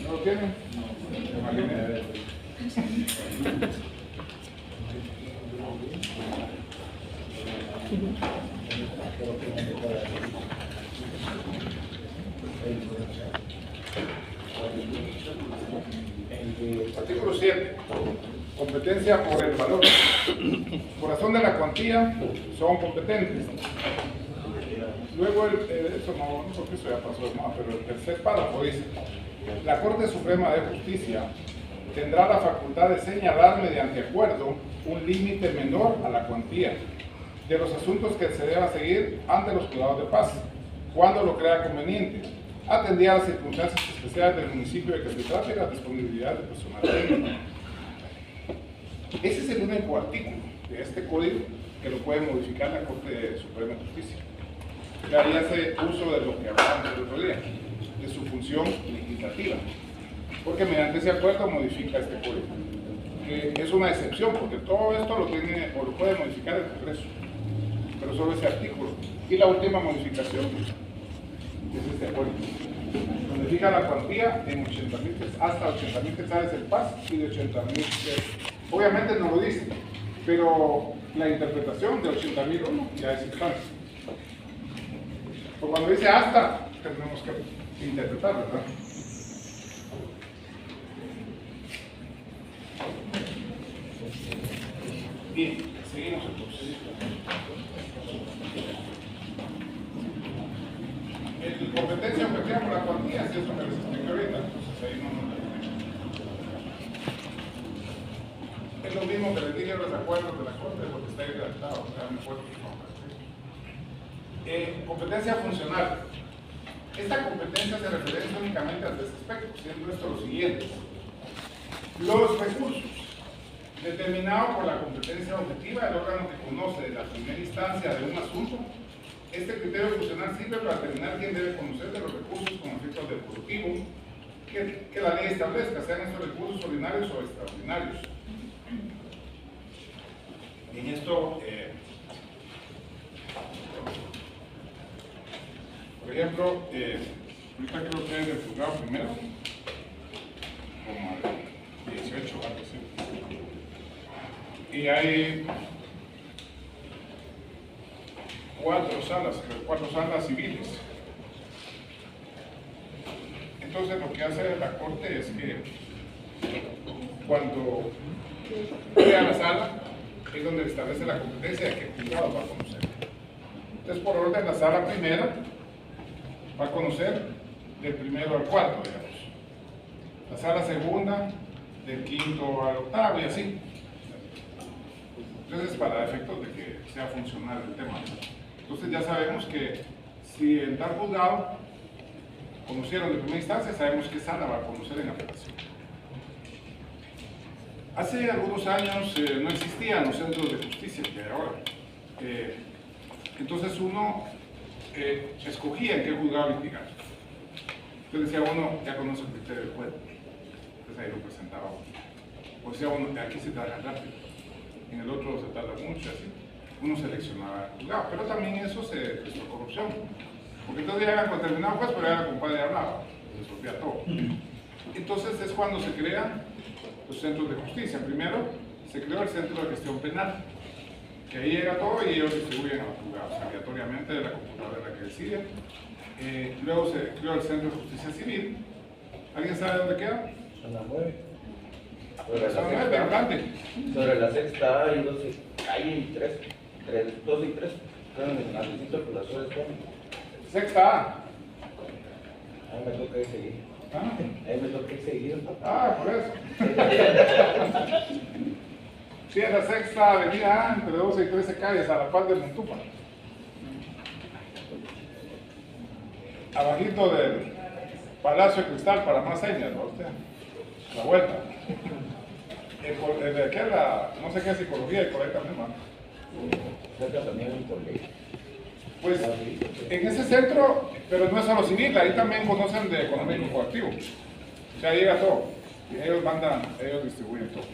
¿No lo tienen? Imaginé. Artículo 7. Competencia por el valor. Por razón de la cuantía, son competentes. Luego, eso no, porque eso ya pasó, no, pero el tercer párrafo dice: la Corte Suprema de Justicia tendrá la facultad de señalar mediante acuerdo un límite menor a la cuantía de los asuntos que se deba seguir ante los juzgados de paz, cuando lo crea conveniente, atendida a las circunstancias especiales del municipio de que se trate y la disponibilidad de personal técnico. Ese es el único artículo de este código que lo puede modificar la Corte Suprema de Justicia. Ya hace uso de lo que hablamos el otro día, de su función legislativa, porque mediante ese acuerdo modifica este código, que es una excepción, porque todo esto lo tiene o lo puede modificar el Congreso, pero solo ese artículo. Y la última modificación es este acuerdo, donde fija la cuantía en 80,000, hasta 80,000 quetzales el PAS y de 80,000. Obviamente no lo dice, pero la interpretación de 80,001 ya es instancia. Pues cuando dice hasta, tenemos que interpretar, ¿verdad? Bien, seguimos entonces. El competencia objetiva por la cuantía, es eso que les expliqué ahorita, entonces ahí no. Es lo mismo que les dije en los acuerdos de la Corte, de lo que está ahí redactado, o sea, me acuerdo. Competencia funcional. Esta competencia se referencia únicamente a tres aspectos, siendo esto lo siguiente: los recursos, determinados por la competencia objetiva, el órgano que conoce la primera instancia de un asunto. Este criterio funcional sirve para determinar quién debe conocer de los recursos con efectos devolutivos que la ley establezca, sean estos recursos ordinarios o extraordinarios. En esto, por ejemplo, ahorita creo que es el juzgado primero, como al 18, algo así. Y hay cuatro salas civiles. Entonces lo que hace la Corte es que cuando llega a la sala es donde establece la competencia de que el juzgado va a conocer. Entonces, por orden, la sala primera va a conocer del primero al cuarto, digamos. La sala segunda del quinto al octavo y así. Entonces, para efectos de que sea funcional el tema. Entonces ya sabemos que si en tal juzgado conocieron de primera instancia, sabemos qué sala va a conocer en apelación. Hace algunos años no existían los centros de justicia que hay ahora. Entonces uno escogía en qué juzgado litigar. Entonces decía uno, ya conoce el criterio del juez. Entonces ahí lo presentaba uno. O decía uno, aquí se tarda rápido, en el otro se tarda mucho, así. Uno seleccionaba el juzgado, pero también eso es por corrupción. Porque entonces ya con determinado juez, pero ya el compadre hablaba, resolvía todo. Entonces es cuando se crean los centros de justicia. Primero se creó el Centro de Gestión Penal, que ahí llega todo y ellos distribuyen a los juzgados aleatoriamente de la computadora que decide. Luego se creó el Centro de Justicia Civil. ¿Alguien sabe dónde queda? Zona 9. Sobre la sexta hay 12, hay 2 y 3. Están en el recinto por las horas. Sexta A. Ahí me toca ir seguir. ¿Ah? Ahí me toca ir seguir. Ah, por eso. Sí, en la sexta avenida A, entre 12 y 13 calles, a la par de Montupa. Abajito del Palacio de Cristal, para más señas, ¿no? Usted, la vuelta. De aquí a la, no sé qué psicología y por ahí también, ¿no? Cerca también hay un colegio. Pues en ese centro, pero no es solo civil, ahí también conocen de económico coactivo. O sea, llega todo. Y ellos mandan, ellos distribuyen todo.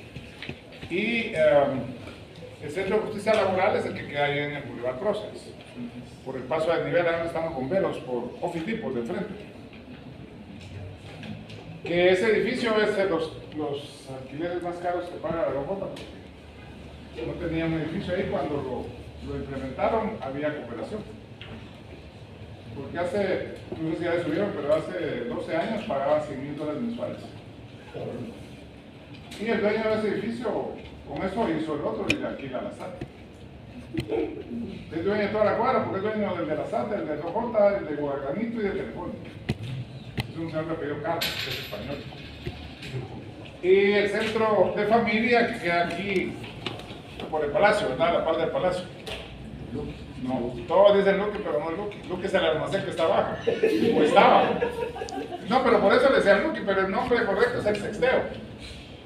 Y El Centro de Justicia Laboral es el que queda ahí en el Boulevard Próceres, por el paso del nivel, ahí donde están los bomberos, por Office por de frente. Que ese edificio es de los alquileres más caros que paga la Rojota. No tenía un edificio ahí, cuando lo implementaron había cooperación. Porque hace, no sé si ya le subieron, pero hace 12 años pagaban $100,000 mensuales. Y el dueño de ese edificio, con eso hizo el otro y le alquila a la SAT. Es dueño de toda la cuadra, porque es dueño del de la SAT, del de Rojota, el de Guadagnito y del Telefónico. Es un señor de apellido Carlos, que es español. Y el centro de familia que queda aquí por el Palacio, ¿verdad? A la par del Palacio. No, todos dicen Luque, pero no es Luque. Luque es el almacén que está abajo. O estaba. No, pero por eso le decían Luque, pero el nombre correcto es el Sexteo.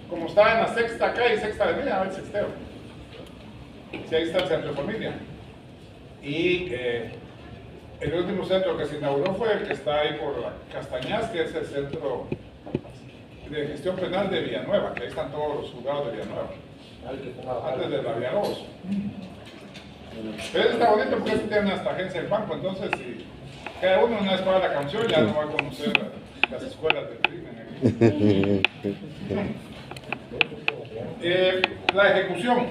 Como está en la sexta calle, sexta avenida, el Sexteo. Sí, ahí está el centro de familia. Y el último centro que se inauguró fue el que está ahí por la Castañas, que es el centro de gestión penal de Villanueva, que ahí están todos los juzgados de Villanueva. Antes de la Villalobos. Pero está bonito porque tiene hasta agencia del banco, entonces si cada uno una vez paga la canción ya no va a conocer las escuelas del crimen. La ejecución.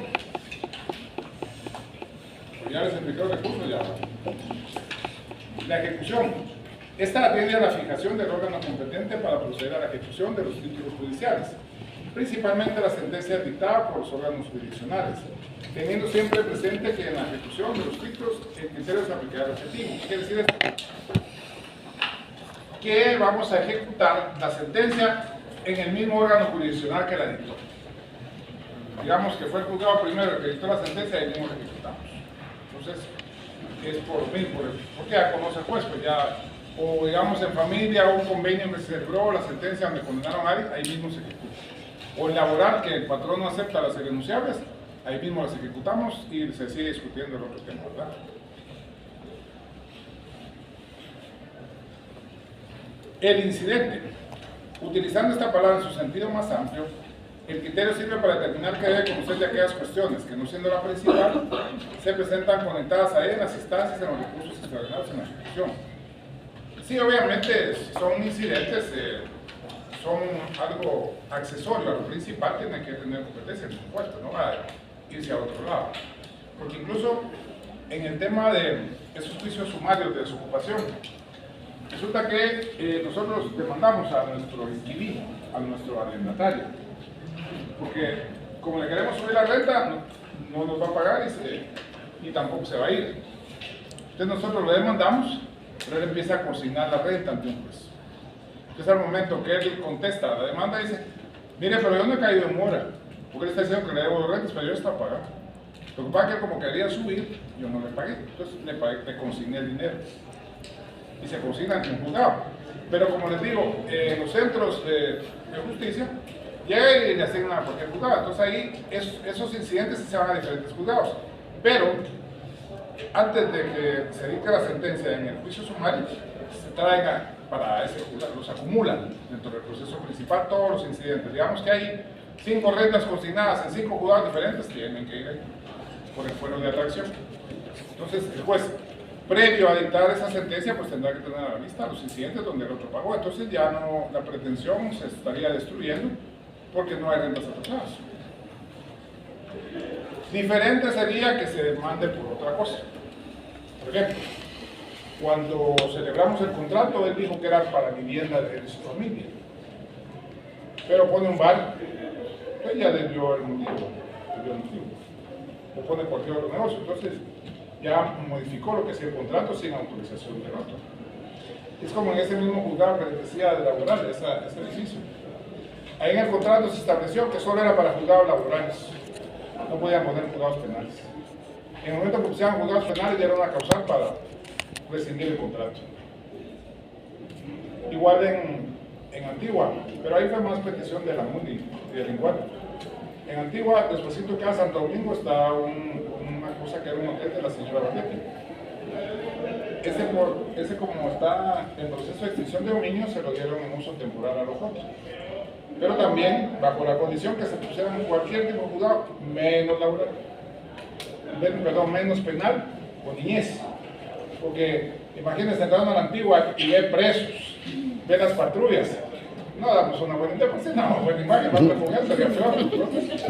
Pues ya les expliqué el recurso ya. La ejecución. Esta atiende a la fijación del órgano competente para proceder a la ejecución de los títulos judiciales, principalmente las sentencias dictadas por los órganos jurisdiccionales, teniendo siempre presente que en la ejecución de los títulos el criterio es aplicar el objetivo. ¿Qué quiere decir esto? Que vamos a ejecutar la sentencia en el mismo órgano jurisdiccional que la dictó. Digamos que fue el juzgado primero el que dictó la sentencia y el mismo la ejecutamos. Entonces, es por mí, porque ya conoce el juez, pues ya, o digamos en familia, un convenio que se celebró, la sentencia donde condenaron a alguien, ahí mismo se ejecuta. O en laboral, que el patrón no acepta las irrenunciables, ahí mismo las ejecutamos y se sigue discutiendo el otro tema, ¿verdad? El incidente. Utilizando esta palabra en su sentido más amplio, el criterio sirve para determinar que debe conocer de aquellas cuestiones que, no siendo la principal, se presentan conectadas a él en las instancias, en los recursos extraordinarios en la ejecución. Sí, obviamente, si son incidentes, son algo accesorio a lo principal, tienen que tener competencia, por supuesto, no va a irse a otro lado. Porque incluso en el tema de esos juicios sumarios de desocupación, resulta que nosotros demandamos a nuestro inquilino, a nuestro arrendatario, porque como le queremos subir la renta, no nos va a pagar y tampoco se va a ir. Entonces nosotros lo demandamos, pero él empieza a consignar la renta ante un juez. Entonces al momento que él contesta la demanda, dice, mire, pero yo no he caído en mora, porque él está diciendo que le debo rentas, pero yo estaba pagando. Lo que pasa es que como quería subir, yo no le pagué, entonces le consigné el dinero. Y se consignan en un juzgado. Pero como les digo, los centros de justicia llegan y le asignan a cualquier juzgado. Entonces ahí esos incidentes se van a diferentes juzgados. Pero antes de que se dicte la sentencia en el juicio sumario, se traigan para ese juzgado, los acumulan dentro del proceso principal todos los incidentes. Digamos que hay 5 rentas consignadas en 5 juzgados diferentes, tienen que ir ahí por el fuero de atracción. Entonces el juez, previo a dictar esa sentencia, pues tendrá que tener a la vista los incidentes donde el otro pagó. Entonces ya no, la pretensión se estaría destruyendo porque no hay rentas atrasadas. Diferente sería que se demande por otra cosa. Por ejemplo, cuando celebramos el contrato, él dijo que era para vivienda de su familia, pero pone un bar, pues ya debió el motivo, o pone cualquier otro negocio. Entonces ya modificó lo que es el contrato sin autorización del otro. Es como en ese mismo juzgado que les decía de laboral, ese edificio. Ahí en el contrato se estableció que solo era para juzgados laborales, no podían poner juzgados penales. En el momento que pusieran juzgados penales ya era una causal para rescindir el contrato. Igual en Antigua, pero ahí fue más petición de la MUNI y del Igual. En Antigua, después de cada Santo Domingo, está una cosa que era un hotel de la señora Barletti. Ese como está en proceso de extinción de dominio, se lo dieron en uso temporal a los otros. Pero también bajo la condición que se pusieran en cualquier tipo de juzgado, menos laboral. menos penal o niñez. Porque imagínense entrando a la antigua y ver presos, ver las patrullas. No damos una buena interpretación, no, buena imagen, más refugiados sería peor. Entonces,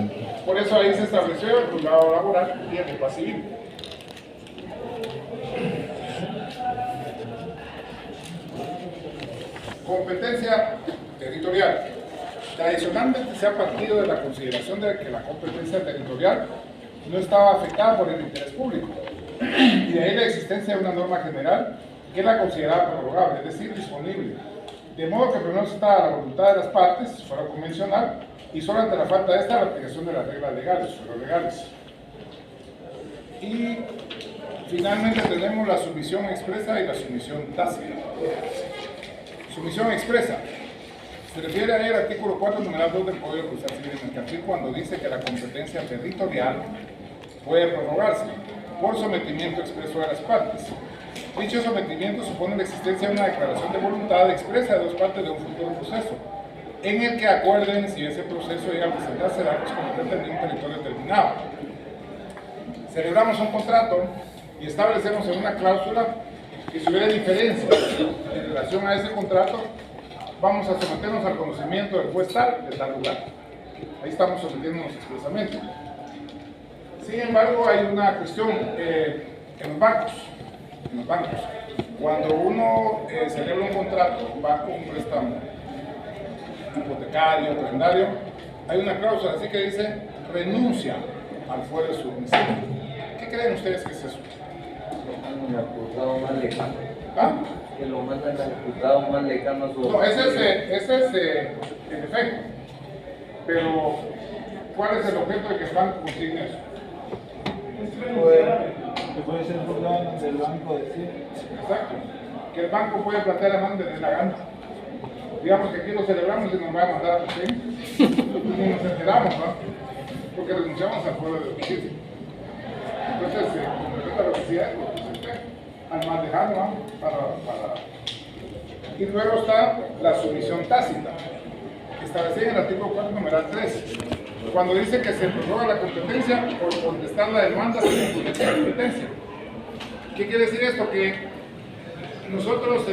por eso ahí se estableció el juzgado laboral y el de paz civil. Competencia territorial. Tradicionalmente se ha partido de la consideración de que la competencia territorial no estaba afectada por el interés público, y de ahí la existencia de una norma general que la consideraba prorrogable, es decir, disponible. De modo que primero estaba la voluntad de las partes, fuera convencional, y solo ante la falta de esta, la aplicación de las reglas legales, fueron legales. Y finalmente tenemos la sumisión expresa y la sumisión tácita. Sumisión expresa. Se refiere al artículo 4, numeral 2 del Código Procesal Civil Mercantil cuando dice que la competencia territorial puede prorrogarse por sometimiento expreso de las partes. Dicho sometimiento supone la existencia de una declaración de voluntad expresa de dos partes de un futuro proceso, en el que acuerden si ese proceso llega a presentarse datos competentes de un territorio determinado. Celebramos un contrato y establecemos en una cláusula que si hubiera diferencia en relación a ese contrato, vamos a someternos al conocimiento del juez tal de tal lugar. Ahí estamos sometiéndonos expresamente. Sin embargo, hay una cuestión en los bancos. Cuando uno celebra un contrato, un banco, un préstamo hipotecario, prendario, hay una cláusula así que dice renuncia al fuero de su domicilio. ¿Qué creen ustedes que es eso? El acusado más lejano. ¿Ah? Que lo mandan al acusado más lejano a su... No, ese es el efecto. Pero, ¿cuál es el objeto de que el banco consigne eso? Que puede ser juzgado ante el banco decir. Exacto. Que el banco puede plantear la mano de la gana. Digamos que aquí lo celebramos y nos va a mandar a ¿sí? Y nos enteramos, ¿no? Porque renunciamos al pueblo de domicilio. Entonces, con respecto a lo que decía, al más lejano, ¿no? Y luego está la sumisión tácita, establecida en el artículo 4, numeral 3. Cuando dice que se prorroga la competencia por contestar la demanda sin competencia. ¿Qué quiere decir esto? Que nosotros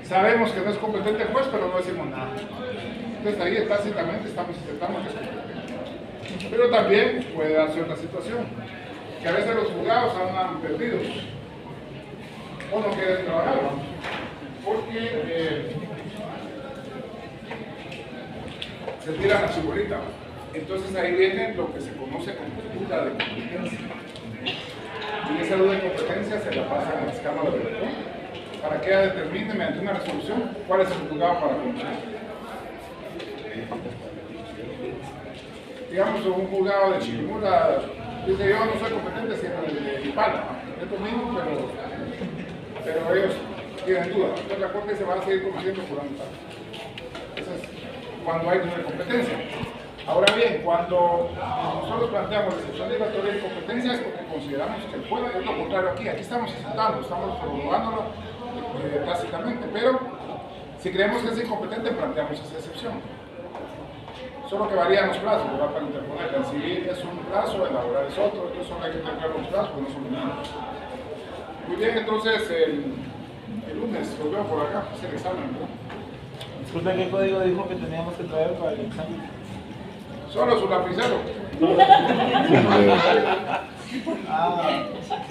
sabemos que no es competente el juez, pero no decimos nada. Entonces ahí tácitamente estamos aceptando que es competente. Pero también puede darse otra situación, que a veces los juzgados andan perdidos o no quieren trabajar, ¿no? Porque se tira la chibolita. Entonces ahí viene lo que se conoce como duda de competencia. Y esa duda de competencia se la pasa a las cámaras de elección para que ella determine mediante una resolución cuál es el juzgado para conocer. Digamos, un juzgado de Chiquimula dice: yo no soy competente sino el de Ipala, es lo mismo, pero ellos tienen dudas. Entonces la Corte se va a seguir conociendo por años. Eso es cuando hay duda de competencia. Ahora bien, cuando nosotros planteamos la excepción obligatoria de competencia es porque consideramos que puede, es lo contrario aquí estamos aceptando, estamos prorrogándolo tácitamente, pero si creemos que es incompetente planteamos esa excepción. Solo que varían los plazos, ¿verdad? Para interponer. El civil es un plazo, el laboral es otro, entonces solo hay que tener los plazos, porque no son los mismos. Muy bien, entonces el lunes lo veo por acá, es el examen, ¿no? Disculpe, ¿qué código dijo que teníamos que traer para el examen? Solo su lapicero.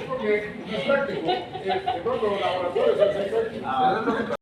Porque no es práctico. El otro laboratorio es el